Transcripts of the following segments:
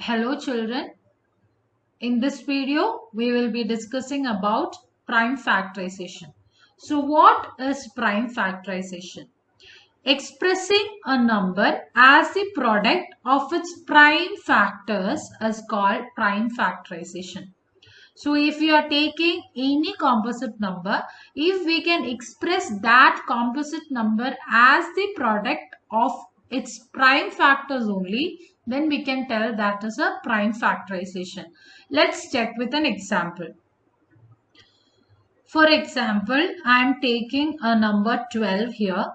Hello children, in this video we will be discussing about prime factorization. So what is prime factorization? Expressing a number as the product of its prime factors is called prime factorization. So if we are taking any composite number, if we can express that composite number as the product of its prime factors only, then we can tell that is a prime factorization. Let's check with an example. For example, I am taking a number 12 here.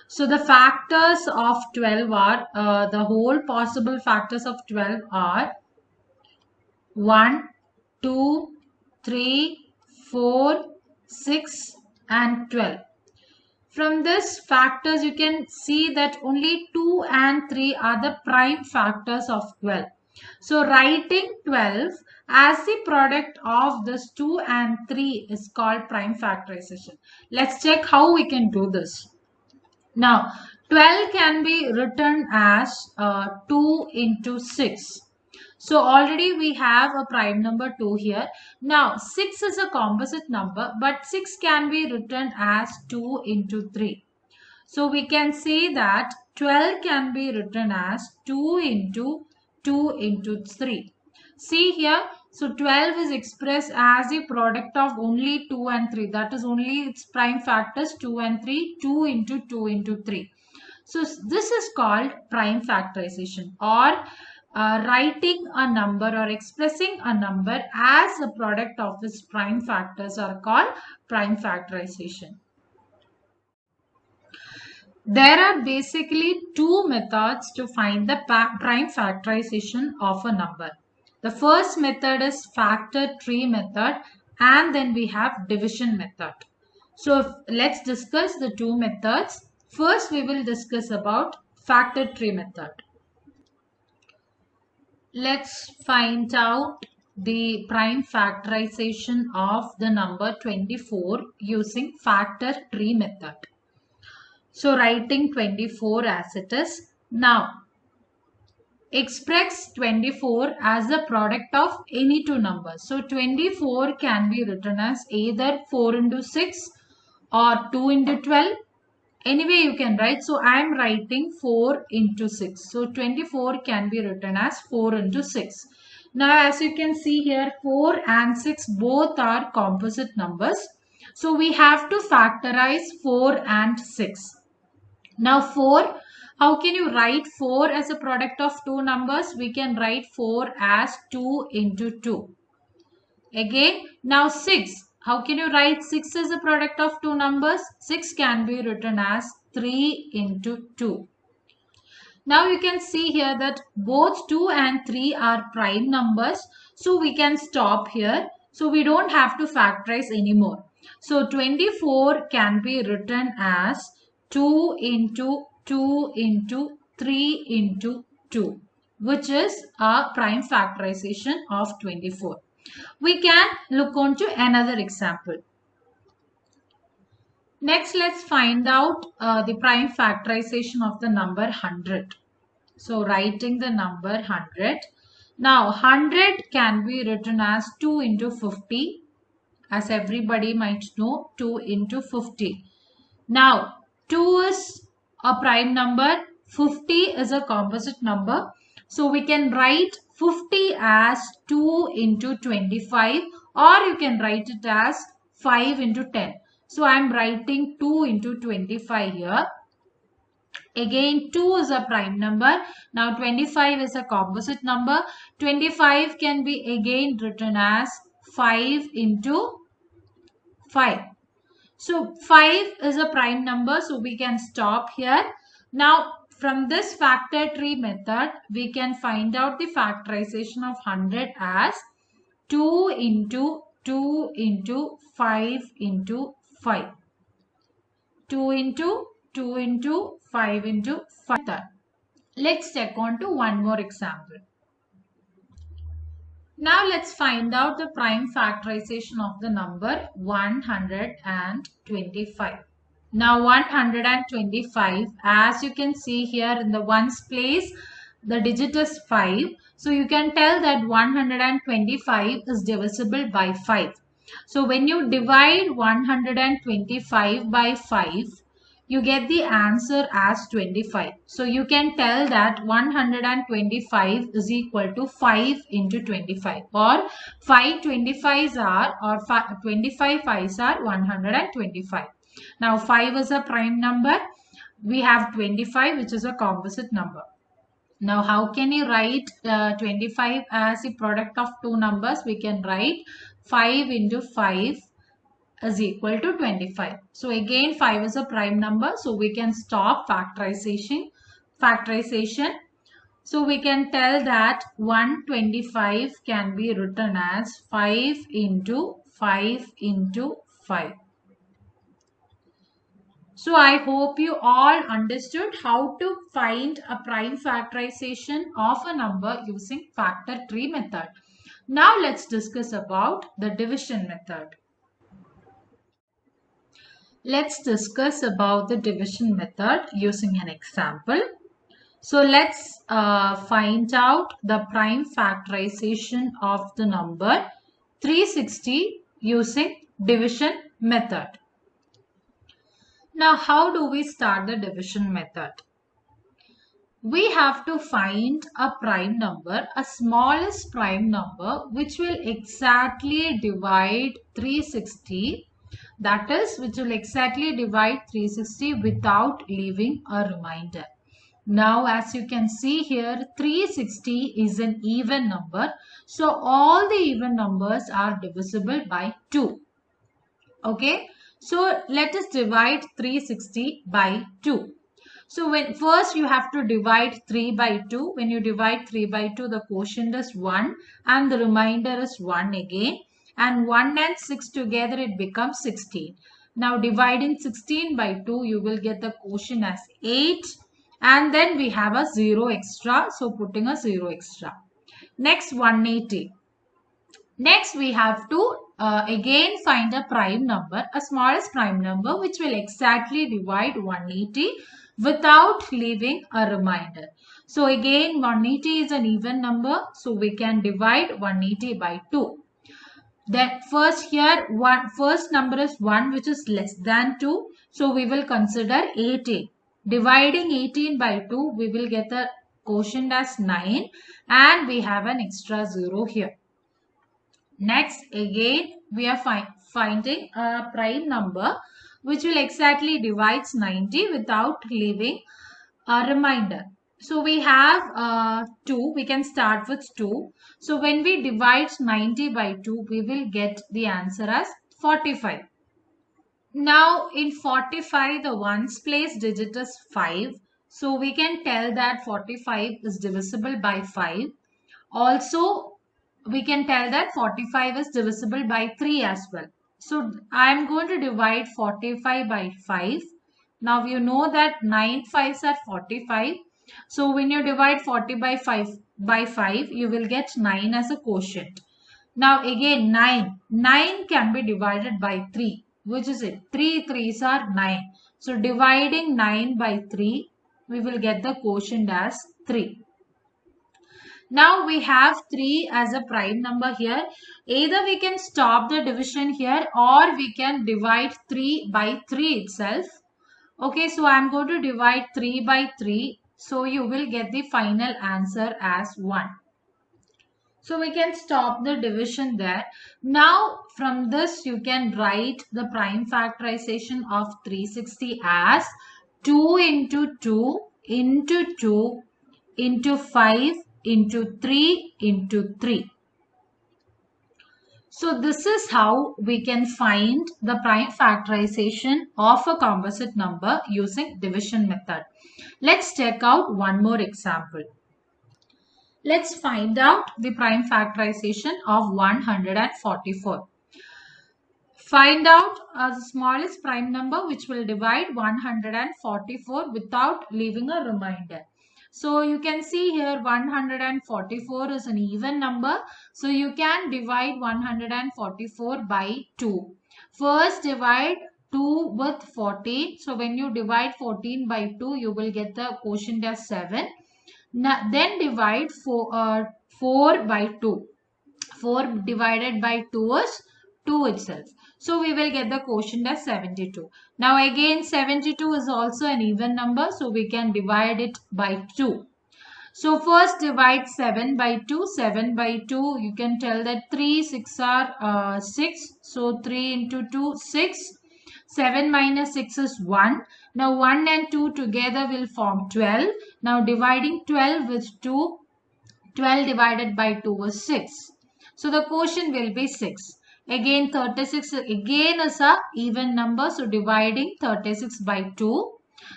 So the factors of 12 are, the whole possible factors of 12 are 1, 2, 3, 4, 6 and 12. From this factors you can see that only 2 and 3 are the prime factors of 12. So writing 12 as the product of this 2 and 3 is called prime factorization. Let's check how we can do this. Now 12 can be written as 2 into 6. So already we have a prime number 2 here. Now 6 is a composite number, but 6 can be written as 2 into 3. So we can say that 12 can be written as 2 into 3. See here, so 12 is expressed as a product of only 2 and 3. That is only its prime factors 2 and 3, 2 into 3. So this is called prime factorization, or writing a number or expressing a number as a product of its prime factors are called prime factorization. There are basically two methods to find the prime factorization of a number. The first method is factor tree method, and then we have division method. So let's discuss the two methods. First we will discuss about factor tree method. Let's find out the prime factorization of the number 24 using factor tree method. So writing 24 as it is. Now express 24 as the product of any two numbers. So 24 can be written as either 4 into 6 or 2 into 12. Anyway, you can write. So I am writing 4 into 6. So 24 can be written as 4 into 6. Now as you can see here, 4 and 6 both are composite numbers. So we have to factorize 4 and 6. Now 4, how can you write 4 as a product of two numbers? We can write 4 as 2 into 2. Again, now 6. How can you write 6 as a product of two numbers? 6 can be written as 3 into 2. Now you can see here that both 2 and 3 are prime numbers. So we can stop here. So we don't have to factorize anymore. So 24 can be written as 2 into 2 into 3 into 2, which is a prime factorization of 24. We can look on to another example. Next, let's find out the prime factorization of the number 100. So writing the number 100. Now 100 can be written as 2 into 50. As everybody might know, 2 into 50. Now 2 is a prime number, 50 is a composite number. So we can write 50 as 2 into 25, or you can write it as 5 into 10. So I am writing 2 into 25 here. Again 2 is a prime number. Now 25 is a composite number. 25 can be again written as 5 into 5. So 5 is a prime number, so we can stop here. Now from this factor tree method, we can find out the factorization of 100 as 2 into 2 into 5 into 5. 2 into 2 into 5 into 5. Let's check on to one more example. Now let's find out the prime factorization of the number 125. Now 125, as you can see here in the ones place, the digit is 5. So you can tell that 125 is divisible by 5. So when you divide 125 by 5, you get the answer as 25. So you can tell that 125 is equal to 5 into 25, or 5 25s are, or 25 5s are 125. Now 5 is a prime number. We have 25, which is a composite number. Now, how can you write 25 as a product of two numbers? We can write 5 into 5 is equal to 25. So, again 5 is a prime number. So, we can stop factorization. So, we can tell that 125 can be written as 5 into 5 into 5. So I hope you all understood how to find a prime factorization of a number using factor tree method. Now let's discuss about the division method. Let's discuss about the division method using an example. So let's find out the prime factorization of the number 360 using division method. Now, how do we start the division method? We have to find a prime number, a smallest prime number, which will exactly divide 360. That is, which will exactly divide 360 without leaving a remainder. Now, as you can see here, 360 is an even number. So, all the even numbers are divisible by 2. Okay. So let us divide 360 by 2. So when first you have to divide 3 by 2. When you divide 3 by 2, the quotient is 1 and the remainder is 1 again. And 1 and 6 together, it becomes 16. Now dividing 16 by 2, you will get the quotient as 8. And then we have a 0 extra. So putting a 0 extra. Next 180. Next, we have to again find a prime number, a smallest prime number, which will exactly divide 180 without leaving a remainder. So again, 180 is an even number, so we can divide 180 by 2. Then first here, first number is 1, which is less than 2. So we will consider 18. Dividing 18 by 2, we will get the quotient as 9, and we have an extra 0 here. Next, again, we are finding a prime number which will exactly divides 90 without leaving a remainder. So we have 2. We can start with 2. So when we divide 90 by 2, we will get the answer as 45. Now in 45, the ones place digit is 5. So we can tell that 45 is divisible by 5. Also, we can tell that 45 is divisible by 3 as well. So I am going to divide 45 by 5. Now you know that 9 5s are 45. So when you divide 40 by 5, you will get 9 as a quotient. Now again 9 can be divided by 3. Which is it? 3 3s are 9. So dividing 9 by 3, we will get the quotient as 3. Now we have 3 as a prime number here. Either we can stop the division here, or we can divide 3 by 3 itself. Okay, so I am going to divide 3 by 3. So you will get the final answer as 1. So we can stop the division there. Now from this you can write the prime factorization of 360 as 2 into 2 into 2 into 5 into 3 into 3. So this is how we can find the prime factorization of a composite number using division method. Let's check out one more example. Let's find out the prime factorization of 144. Find out the smallest prime number which will divide 144 without leaving a remainder. So you can see here 144 is an even number. So you can divide 144 by 2. First divide 2 with 14. So when you divide 14 by 2, you will get the quotient as 7. Then divide 4 by 2. 4 divided by 2 is 2 itself. So we will get the quotient as 72. Now again 72 is also an even number, so we can divide it by 2. So first divide 7 by 2. 7 by 2, you can tell that 3 6 are 6. So 3 into 2, 6. 7 minus 6 is 1. Now 1 and 2 together will form 12. Now dividing 12 with 2, 12 divided by 2 is 6. So the quotient will be 6. Again 36 again is a even number. So dividing 36 by 2.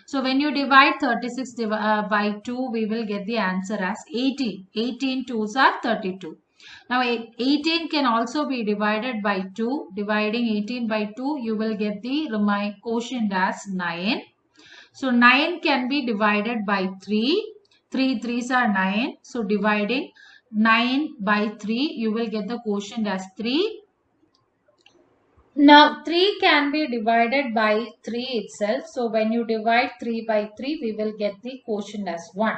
So when you divide 36 by 2, we will get the answer as 18. 18 2s are 32. Now 18 can also be divided by 2. Dividing 18 by 2, you will get the quotient as 9. So 9 can be divided by 3. 3 3s are 9. So dividing 9 by 3, you will get the quotient as 3. Now 3 can be divided by 3 itself. So when you divide 3 by 3, we will get the quotient as 1.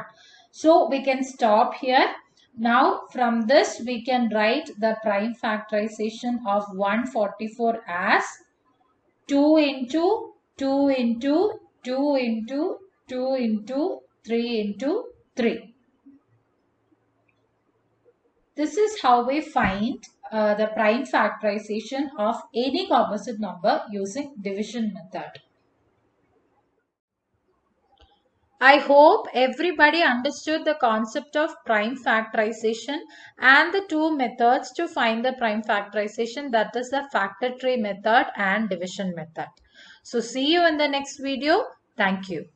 So we can stop here. Now from this, we can write the prime factorization of 144 as 2 into 2 into 2 into 2 into 3 into 3. This is how we find the prime factorization of any composite number using division method. I hope everybody understood the concept of prime factorization and the two methods to find the prime factorization, that is the factor tree method and division method. So see you in the next video. Thank you.